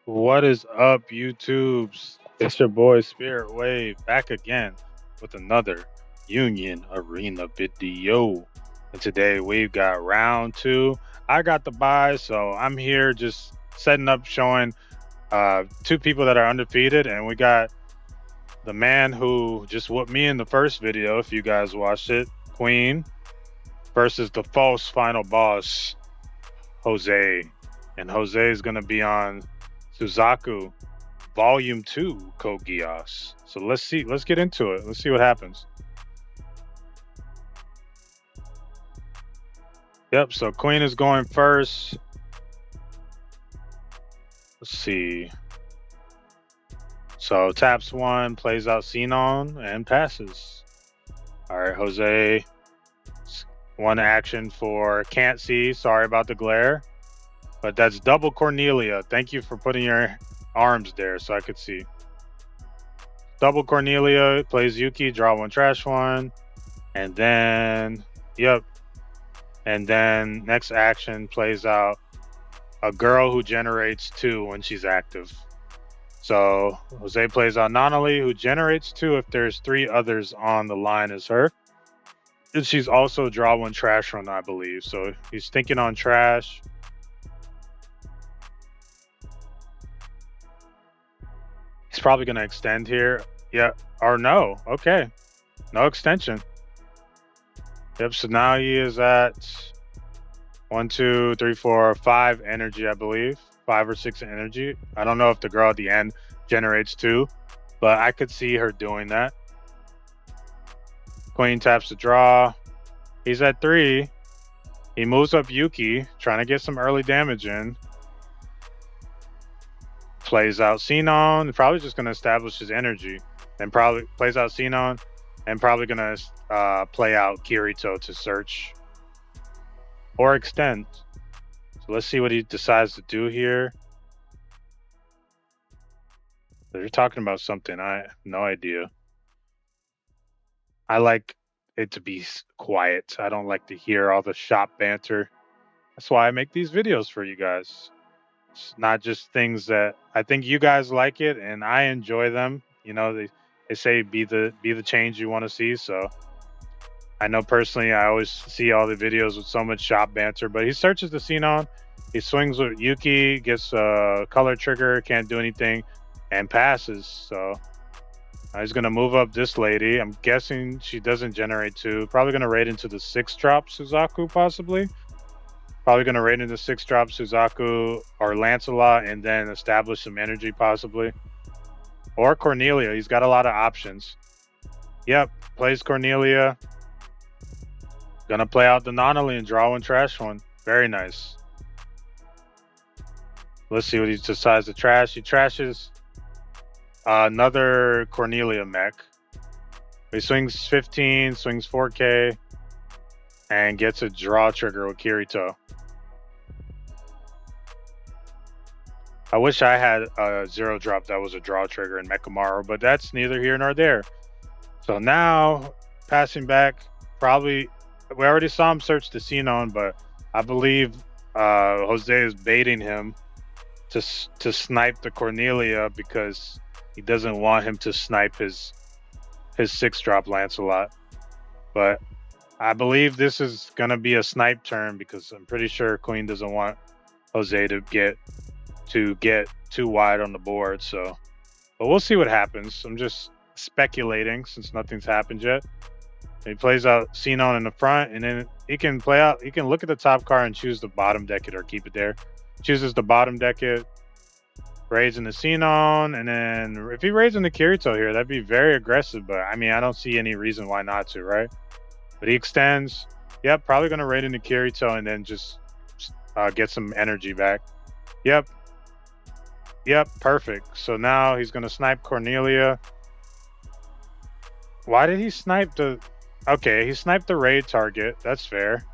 What is up, YouTubes? It's your boy Spirit Wave back again with another Union Arena video. And today we've got round two. I got the bye, so I'm here just setting up, showing two people that are undefeated, and we got the man who just whooped me in the first video. If you guys watched it, Queen versus the false final boss, Jose. And Jose is gonna be on Suzaku Volume 2 Code Geass. So let's see. Let's get into it. Let's see what happens. Yep, so Queen is going first. Let's see. So taps one, plays out Xenon, and passes. All right, Jose. One action for can't see. Sorry about the glare. But that's double Cornelia. Thank you for putting your arms there so I could see. Double Cornelia, plays Yuki, draw one, trash one. And then, yep. And then next action plays out a girl who generates two when she's active. So Jose plays out Nonali, who generates two if there's three others on the line as her. And she's also draw one, trash one, I believe. So he's thinking on trash. He's probably going to extend here. Yeah, or no. Okay. No extension. Yep, so now he is at 1, 2, 3, 4, 5 energy, I believe. 5 or 6 energy. I don't know if the girl at the end generates two, but I could see her doing that. Queen taps to draw. He's at 3. He moves up Yuki, trying to get some early damage in. Plays out Xenon, probably just going to establish his energy. Then probably plays out Xenon, and probably going to play out Kirito to search or extend. So let's see what he decides to do here. They're talking about something. I have no idea. I like it to be quiet. I don't like to hear all the shop banter. That's why I make these videos for you guys. It's not just things that I think you guys like it and I enjoy them. You know, they say be the change you want to see. So I know personally I always see all the videos with so much shop banter, but he searches the Xenon. He swings with Yuki, gets a color trigger, can't do anything, and passes. So he's going to move up this lady. I'm guessing she doesn't generate two. Probably going to raid into the 6 drop Suzaku, possibly. Probably going to raid into 6 drop Suzaku or Lancelot and then establish some energy, possibly. Or Cornelia. He's got a lot of options. Yep, plays Cornelia. Gonna play out the Nonali and draw one, trash one. Very nice. Let's see what he decides to trash. He trashes another Cornelia mech. He swings 15, swings 4K, and gets a draw trigger with Kirito. I wish I had a 0 drop that was a draw trigger in Mechamaru, but that's neither here nor there. So now, passing back, probably, we already saw him search the Xenon, but I believe Jose is baiting him to snipe the Cornelia because he doesn't want him to snipe his 6 drop Lancelot. But I believe this is going to be a snipe turn because I'm pretty sure Queen doesn't want Jose to get too wide on the board. So, but we'll see what happens. I'm just speculating since nothing's happened yet. He plays out Xenon in the front, and then he can play out. He can look at the top card and choose the bottom deck it or keep it there. Chooses the bottom deck it, raids in the Xenon, and then if he raids in the Kirito here, that'd be very aggressive. But I mean, I don't see any reason why not to, right? But he extends. Yep, probably gonna raid in the Kirito and then just get some energy back. Yep, perfect. So now he's gonna snipe Cornelia. Why did he snipe the? Okay, he sniped the raid target. That's fair,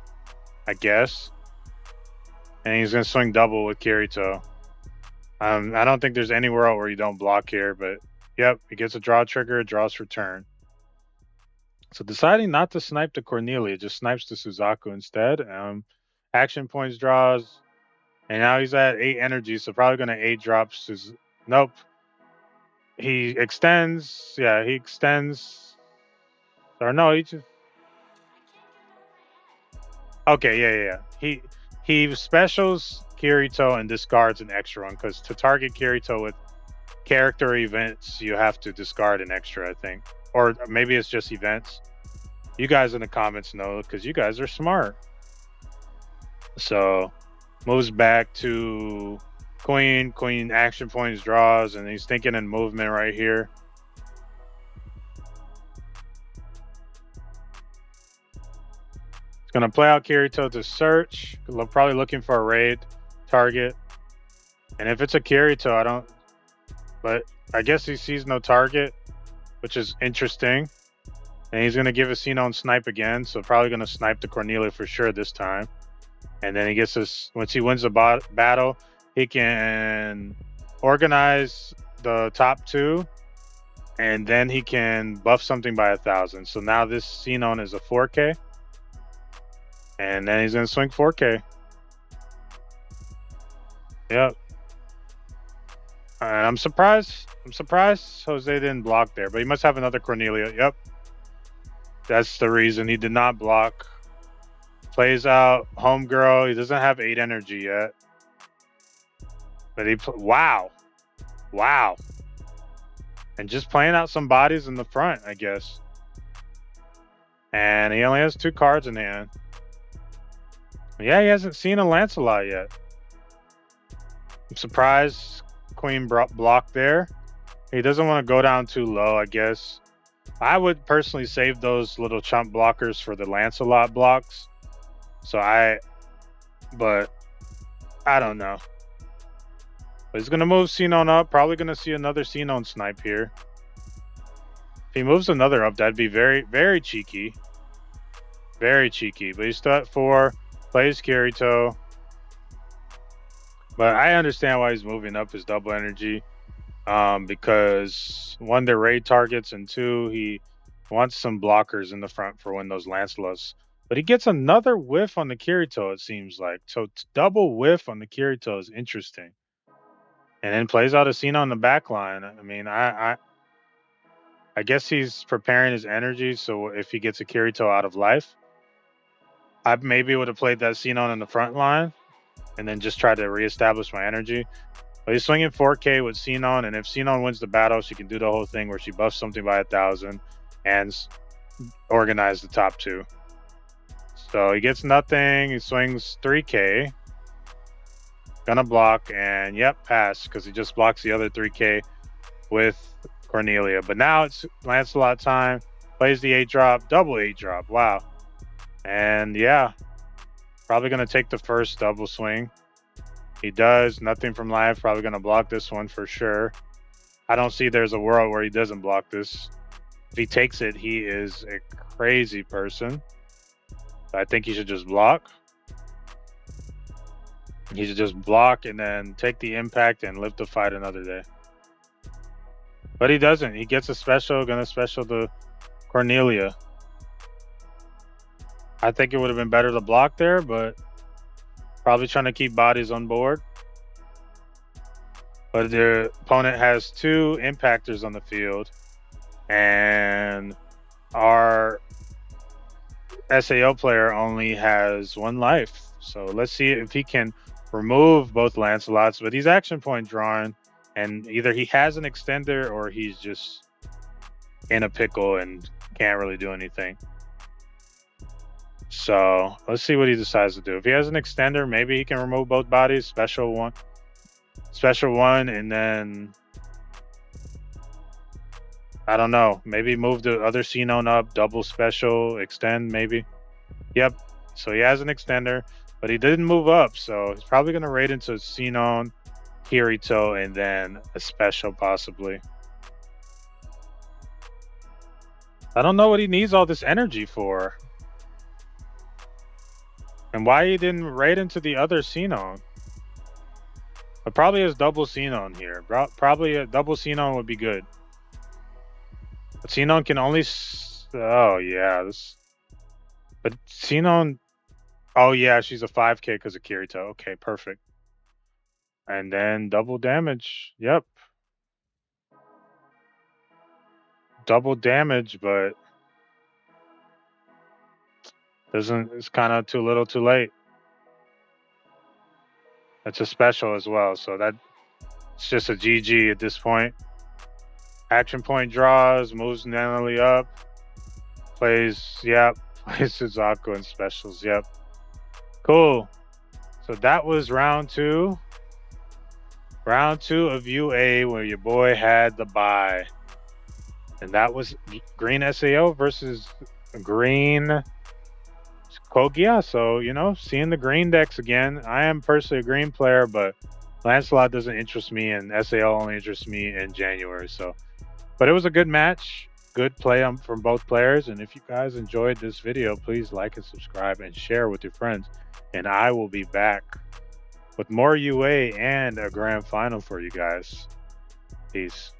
I guess. And he's gonna swing double with Kirito. I don't think there's any world where you don't block here, but yep, he gets a draw trigger, draws for turn. So deciding not to snipe the Cornelia, just snipes the Suzaku instead. Action points draws. And now he's at 8 energy, so probably gonna 8 drops his. Nope. He extends. Yeah, he extends. Or no, he just. Okay, yeah. He specials Kirito and discards an extra one because to target Kirito with character events, you have to discard an extra, I think, or maybe it's just events. You guys in the comments know because you guys are smart. So moves back to queen. Queen action points draws, and he's thinking in movement right here. He's gonna play out Kirito to search. Probably looking for a raid target. And if it's a Kirito, I don't. But I guess he sees no target, which is interesting. And he's gonna give a Xenon snipe again, so probably gonna snipe the Cornelia for sure this time. And then he gets this. Once he wins the battle, he can organize the top 2, and then he can buff something by 1,000. So now this Xenon is a 4K, and then he's gonna swing 4K. Yep. And I'm surprised. Jose didn't block there, but he must have another Cornelia. Yep. That's the reason he did not block. Plays out homegirl. He doesn't have 8 energy yet. But wow. And just playing out some bodies in the front, I guess. And he only has 2 cards in hand. Yeah, he hasn't seen a Lancelot yet. I'm surprised Queen blocked there. He doesn't want to go down too low, I guess. I would personally save those little chump blockers for the Lancelot blocks. But I don't know. But he's gonna move Xenon up. Probably gonna see another Xenon snipe here. If he moves another up, that'd be very, very cheeky. Very cheeky. But he's still at 4. Plays Kirito. But I understand why he's moving up his double energy. Because 1, they're raid targets, and 2, he wants some blockers in the front for when those Lancelots. But he gets another whiff on the Kirito, it seems like. So double whiff on the Kirito is interesting. And then plays out a Xenon on the back line. I mean, I guess he's preparing his energy, so if he gets a Kirito out of life, I maybe would have played that Xenon in the front line and then just tried to reestablish my energy. But he's swinging 4K with Xenon, and if Xenon wins the battle, she can do the whole thing where she buffs something by 1,000 and organize the top 2. So he gets nothing. He swings 3K. Gonna block, and yep, pass, because he just blocks the other 3K with Cornelia. But now it's Lancelot time. Plays the 8 drop, double 8 drop. Wow. And yeah, probably gonna take the first double swing. He does. Nothing from life. Probably gonna block this one for sure. I don't see there's a world where he doesn't block this. If he takes it, he is a crazy person. I think he should just block. He should just block and then take the impact and live to fight another day. But he doesn't. He gets a special, gonna special the Cornelia. I think it would have been better to block there, but probably trying to keep bodies on board. But the opponent has 2 impactors on the field, and our SAO player only has 1 life. So let's see if he can remove both Lancelots. But he's action point drawing, and either he has an extender or he's just in a pickle and can't really do anything. So let's see what he decides to do. If he has an extender, maybe he can remove both bodies, special one, and then I don't know, maybe move the other Xenon up, double special, extend maybe. Yep. So he has an extender, but he didn't move up, so he's probably gonna raid into Xenon, Kirito, and then a special possibly. I don't know what he needs all this energy for. And why he didn't raid into the other Xenon. But probably has double Xenon here. Probably a double Xenon would be good. But Xenon can only... Oh, yeah. But Xenon... Oh, yeah, she's a 5K because of Kirito. Okay, perfect. And then double damage. Yep. Double damage, but doesn't it's kind of too little too late. That's a special as well. So that's just a GG at this point. Action point draws, moves narrowly up, plays, yep, plays Suzaku and specials, yep. Cool. So that was round two. Round two of UA where your boy had the bye. And that was green SAO versus green Kogia. So, seeing the green decks again. I am personally a green player, but Lancelot doesn't interest me, and SAO only interests me in January. So, but it was a good match. Good play from both players. And if you guys enjoyed this video, please like and subscribe and share with your friends. And I will be back with more UA and a grand final for you guys. Peace.